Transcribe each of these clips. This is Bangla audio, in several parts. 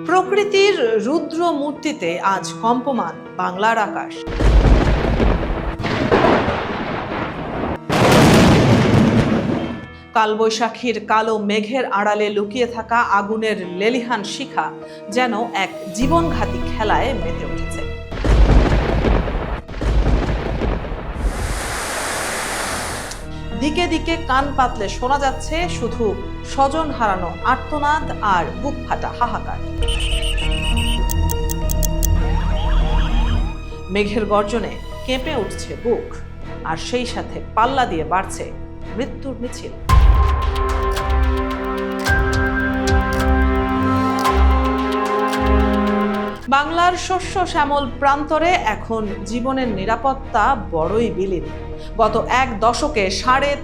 প্রকৃতির রুদ্র মূর্তিতে আজ কম্পমান বাংলার আকাশ। কালবৈশাখীর কালো মেঘের আড়ালে লুকিয়ে থাকা আগুনের লেলিহান শিখা যেন এক জীবনঘাতী খেলায় মেতে উঠেছে। দিকে দিকে কান পাতলে শোনা যাচ্ছে শুধু স্বজন হারানো আর্তনাদ আর বুক ফাটা হাহাকার। মেঘের গর্জনে কেঁপে উঠছে বুক, আর সেই সাথে পাল্লা দিয়ে বাড়ছে মৃত্যুর মিছিল। বাংলার শস্য শ্যামল প্রান্তরে এখন জীবনের নিরাপত্তা বড়ই বিলীন। গত এক দশকে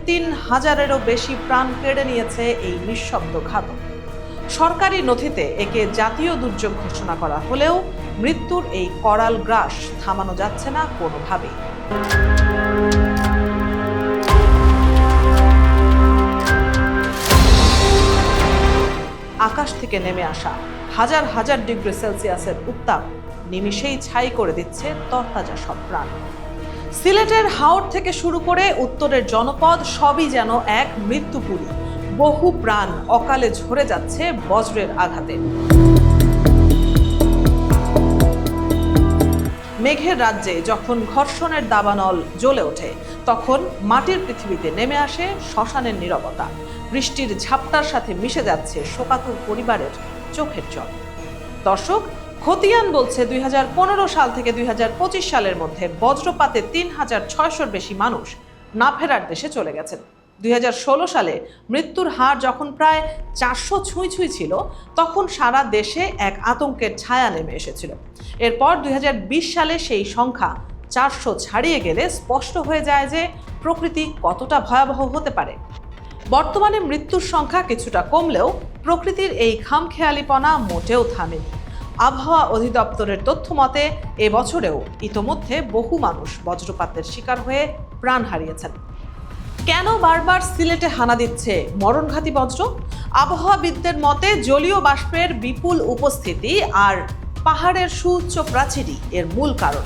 ৩,৫০০-এরও বেশি প্রাণ কেড়ে নিয়েছে এই নিঃশব্দ ঘাতক। সরকারি নথিতে একে জাতীয় দুর্যোগ ঘোষণা করা হলেও মৃত্যুর এই করাল গ্রাস থামানো যাচ্ছে না কোনোভাবেই। আকাশ থেকে নেমে আসা হাজার হাজার ডিগ্রি সেলসিয়াসের উত্তাপ নিমিষেই ছাই করে দিচ্ছে তরতাজা সব প্রাণ। সিলেটের হাওর থেকে শুরু করে উত্তরের জনপদ সবই যেন এক মৃত্যুপুরী। বহু প্রাণ অকালে ঝরে যাচ্ছে বজ্রের আঘাতে। মেঘের রাজ্যে যখন ঘর্ষণের দাবানল জ্বলে ওঠে, তখন মাটির পৃথিবীতে নেমে আসে শ্মশানের নীরবতা। বৃষ্টির ঝাপটার সাথে মিশে যাচ্ছে শোকাতুর পরিবারের চোখের জল। দর্শক, খতিয়ান বলছে ২০১৫ সাল থেকে ২০২৫ সালের মধ্যে বজ্রপাতে ৩,৬০০-র বেশি মানুষ না ফেরার দেশে চলে গেছেন। ২০১৬ সালে মৃত্যুর হার যখন প্রায় ৪০০ ছুঁই ছিল, তখন সারা দেশে এক আতঙ্কের ছায়া নেমে এসেছিল। এরপর ২০২০ সালে সেই সংখ্যা ৪০০ ছাড়িয়ে গেলে স্পষ্ট হয়ে যায় যে প্রকৃতি কতটা ভয়াবহ হতে পারে। বর্তমানে মৃত্যুর সংখ্যা কিছুটা কমলেও প্রকৃতির এই খামখেয়ালিপনা মোটেও থামেনি। আবহাওয়া অধিদপ্তরের তথ্য মতে এবছরেও ইতোমধ্যে বহু মানুষ বজ্রপাতের শিকার হয়ে প্রাণ হারিয়েছেন। কেন বারবার সিলেটে হানা দিচ্ছে মরণঘাতী বজ্র? আবহাওয়াবিদদের মতে জলীয় বাষ্পের বিপুল উপস্থিতি আর পাহাড়ের সুউচ্চ প্রাচীরই এর মূল কারণ।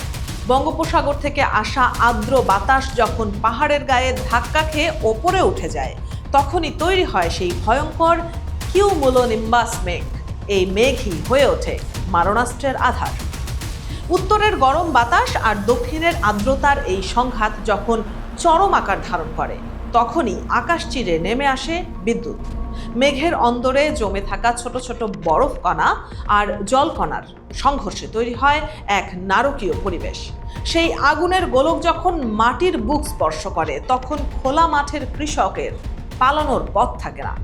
বঙ্গোপসাগর থেকে আসা আর্দ্র বাতাস যখন পাহাড়ের গায়ে ধাক্কা খেয়ে ওপরে উঠে যায়, তখনই তৈরি হয় সেই ভয়ঙ্কর কিউমুলোনিম্বাস মেঘ। এই মেঘই হয়ে ওঠে মারণাস্ত্রের আধার। উত্তরের গরম বাতাস আর দক্ষিণের আর্দ্রতার এই সংঘাত যখন চরম আকার ধারণ করে, তখনই আকাশ চিরে নেমে আসে বিদ্যুৎ। মেঘের অন্দরে জমে থাকা ছোট ছোট বরফ কণা আর জলকণার সংঘর্ষে তৈরি হয় এক নারকীয় পরিবেশ। সেই আগুনের গোলক যখন মাটির বুক স্পর্শ করে, তখন খোলা মাঠের কৃষকের পালানোর পথ থাকে না।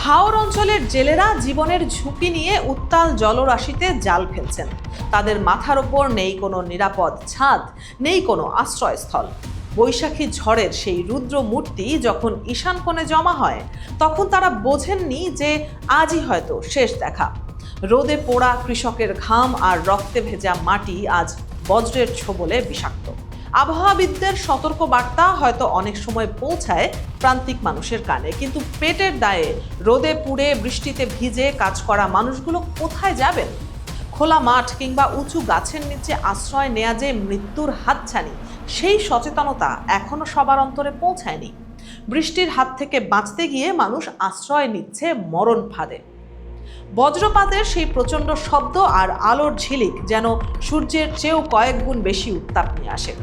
হাওর অঞ্চলের জেলেরা জীবনের ঝুঁকি নিয়ে উত্তাল জলরাশিতে জাল ফেলছেন। তাদের মাথার ওপর নেই কোনো নিরাপদ ছাদ, নেই কোনো আশ্রয়স্থল। বৈশাখী ঝড়ের সেই রুদ্র মূর্তি যখন ঈশান কোণে জমা হয়, তখন তারা বোঝেননি যে আজই হয়তো শেষ দেখা। রোদে পোড়া কৃষকের ঘাম আর রক্তে ভেজা মাটি আজ বজ্রের ছোবলে বিষাক্ত। আবহাওয়াবিদদের সতর্ক বার্তা হয়তো অনেক সময় পৌঁছায় প্রান্তিক মানুষের কানে, কিন্তু পেটের দায়ে রোদে পুড়ে বৃষ্টিতে ভিজে কাজ করা মানুষগুলো কোথায় যাবেন? খোলা মাঠ কিংবা উঁচু গাছের নিচে আশ্রয় নেয়া যে মৃত্যুর হাতছানি, সেই সচেতনতা এখনো সবার অন্তরে পৌঁছায়নি। বৃষ্টির হাত থেকে বাঁচতে গিয়ে মানুষ আশ্রয় নিচ্ছে মরণ ফাঁদে। বজ্রপাতের সেই প্রচণ্ড শব্দ আর আলোর ঝিলিক যেন সূর্যের চেয়েও কয়েক গুণ বেশি উত্তাপ নিয়ে আসে।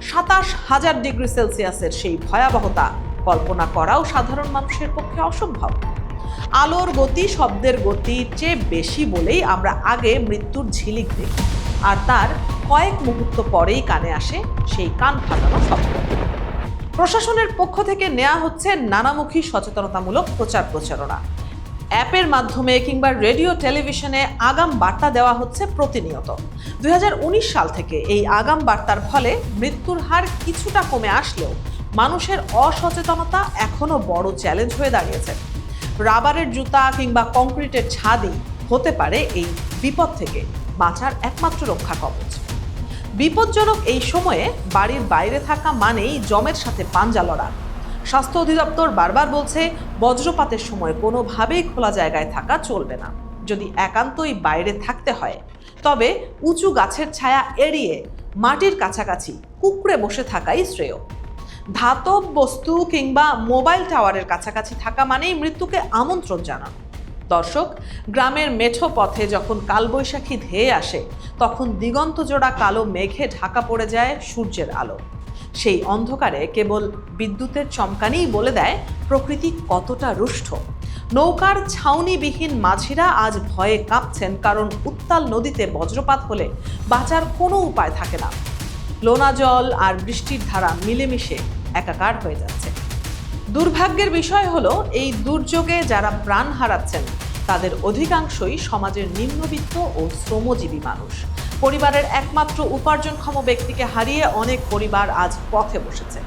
২৭,০০০ ডিগ্রি সেলসিয়াসের সেই ভয়াবহতা কল্পনা করাও সাধারণ মানুষের পক্ষে অসম্ভব। আলোর গতি শব্দের গতির চেয়ে বেশি বলেই আমরা আগে মৃত্যুর ঝিলিক দেখি, আর তার কয়েক মুহূর্ত পরেই কানে আসে সেই কান ফাটানো শব্দ। প্রশাসনের পক্ষ থেকে নেওয়া হচ্ছে নানামুখী সচেতনতামূলক প্রচারণা। অ্যাপের মাধ্যমে কিংবা রেডিও টেলিভিশনে আগাম বার্তা দেওয়া হচ্ছে প্রতিনিয়ত। ২০১৯ সাল থেকে এই আগাম বার্তার ফলে মৃত্যুর হার কিছুটা কমে আসলেও মানুষের অসচেতনতা এখনো বড় চ্যালেঞ্জ হয়ে দাঁড়িয়েছে। রাবারের জুতা কিংবা কংক্রিটের ছাদই হতে পারে এই বিপদ থেকে বাঁচার একমাত্র রক্ষা কবচ। বিপজ্জনক এই সময়ে বাড়ির বাইরে থাকা মানেই জমের সাথে পাঞ্জা লড়া। স্বাস্থ্য অধিদপ্তর বারবার বলছে বজ্রপাতের সময় কোনোভাবেই খোলা জায়গায় থাকা চলবে না। যদি একান্তই বাইরে থাকতে হয় তবে উঁচু গাছের ছায়া এড়িয়ে মাটির কাছাকাছি কুঁকড়ে বসে থাকাই শ্রেয়। ধাতব বস্তু কিংবা মোবাইল টাওয়ারের কাছাকাছি থাকা মানেই মৃত্যুকে আমন্ত্রণ জানানো। দর্শক, গ্রামের মেঠো পথে যখন কালবৈশাখী ধেয়ে আসে তখন দিগন্তজোড়া কালো মেঘে ঢাকা পড়ে যায় সূর্যের আলো। সেই অন্ধকারে কেবল বিদ্যুতের চমকানিই বলে দেয় প্রকৃতি কতটা রুষ্ট। নৌকার ছাউনিবিহীন মাঝিরা আজ ভয়ে কাঁপছেন, কারণ উত্তাল নদীতে বজ্রপাত হলে বাঁচার কোনো উপায় থাকে না। লোনা জল আর বৃষ্টির ধারা মিলেমিশে একাকার হয়ে যাচ্ছে। দুর্ভাগ্যের বিষয় হলো, এই দুর্যোগে যারা প্রাণ হারাচ্ছেন তাদের অধিকাংশই সমাজের নিম্নবিত্ত ও শ্রমজীবী মানুষ। পরিবারের একমাত্র উপার্জনক্ষম ব্যক্তিকে হারিয়ে অনেক পরিবার আজ পথে বসেছে।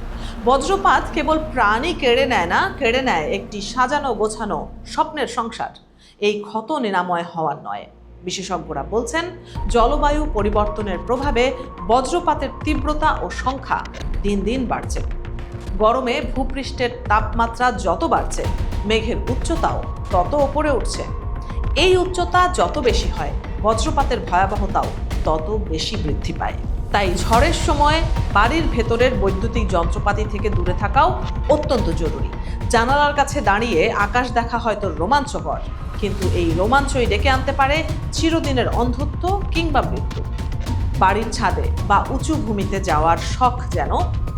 বজ্রপাত কেবল প্রাণই কেড়ে নেয় না, কেড়ে নেয় একটি সাজানো গোছানো স্বপ্নের সংসার। এই ক্ষত নিরাময় হওয়ার নয়। বিশেষজ্ঞরা বলছেন, জলবায়ু পরিবর্তনের প্রভাবে বজ্রপাতের তীব্রতা ও সংখ্যা দিন দিন বাড়ছে। গরমে ভূপৃষ্ঠের তাপমাত্রা যত বাড়ছে, মেঘের উচ্চতাও তত ওপরে উঠছে। এই উচ্চতা যত বেশি হয়, বজ্রপাতের ভয়াবহতাও তত বেশি বৃদ্ধি পায়। তাই ঝড়ের সময় বাড়ির ভেতরের বৈদ্যুতিক যন্ত্রপাতি থেকে দূরে থাকাও অত্যন্ত জরুরি। জানালার কাছে দাঁড়িয়ে আকাশ দেখা হয়তো রোমাঞ্চকর, কিন্তু এই রোমাঞ্চই ডেকে আনতে পারে চিরদিনের অন্ধত্ব কিংবা মৃত্যু। বাড়ির ছাদে বা উঁচু ভূমিতে যাওয়ার শখ যেন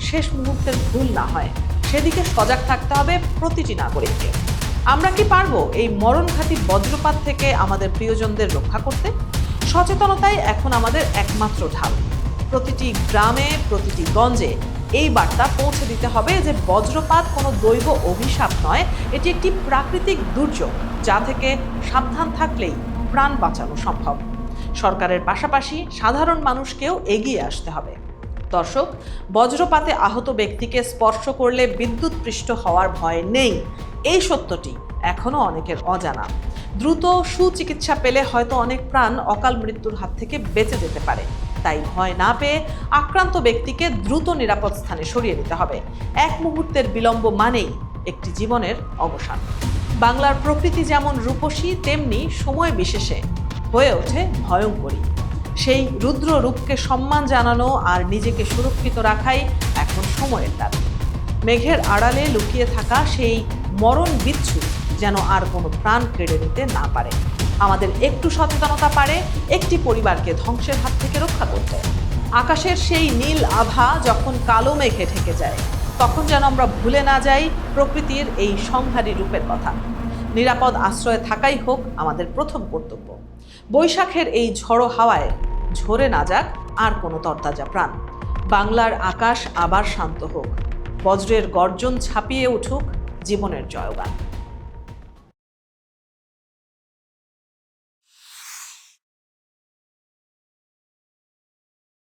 শেষ মুহূর্তের ভুল না হয়, সেদিকে সজাগ থাকতে হবে প্রতিটি নাগরিককে। আমরা কি পারবো এই মরণঘাতী বজ্রপাত থেকে আমাদের প্রিয়জনদের রক্ষা করতে? সচেতনতাই এখন আমাদের একমাত্র ঢাল। প্রতিটি গ্রামে, প্রতিটি গঞ্জে এই বার্তা পৌঁছে দিতে হবে যে বজ্রপাত কোনো দৈব অভিশাপ নয়, এটি একটি প্রাকৃতিক দুর্যোগ, যা থেকে সাবধান থাকলেই প্রাণ বাঁচানো সম্ভব। সরকারের পাশাপাশি সাধারণ মানুষকেও এগিয়ে আসতে হবে। দর্শক, বজ্রপাতে আহত ব্যক্তিকে স্পর্শ করলে বিদ্যুৎপৃষ্ট হওয়ার ভয় নেই, এই সত্যটি এখনো অনেকের অজানা। দ্রুত সুচিকিৎসা পেলে হয়তো অনেক প্রাণ অকাল মৃত্যুর হাত থেকে বেঁচে যেতে পারে। তাই ভয় না পেয়ে আক্রান্ত ব্যক্তিকে দ্রুত নিরাপদ স্থানে সরিয়ে নিতে হবে। এক মুহূর্তের বিলম্ব মানেই একটি জীবনের অবসান। বাংলার প্রকৃতি যেমন রূপসী, তেমনি সময় বিশেষে হয়ে ওঠে ভয়ঙ্করী। সেই রুদ্র রূপকে সম্মান জানানো আর নিজেকে সুরক্ষিত রাখাই এখন সময়ের দাবি। মেঘের আড়ালে লুকিয়ে থাকা সেই মরণ বিচ্ছু যেন আর কোনো প্রাণ কেড়ে নিতে না পারে। আমাদের একটু সচেতনতা পারে একটি পরিবারকে ধ্বংসের হাত থেকে রক্ষা করতে। আকাশের সেই নীল আভা যখন কালো মেঘে ঢেকে যায়, তখন যেন আমরা ভুলে না যাই প্রকৃতির এই সংহারী রূপের কথা। নিরাপদ আশ্রয়ে থাকাই হোক আমাদের প্রথম কর্তব্য। বৈশাখের এই ঝড়ো হাওয়ায় ঝরে না যাক আর কোনো তরতাজা প্রাণ। বাংলার আকাশ আবার শান্ত হোক, বজ্রের গর্জন ছাপিয়ে উঠুক জীবনের জয়গান।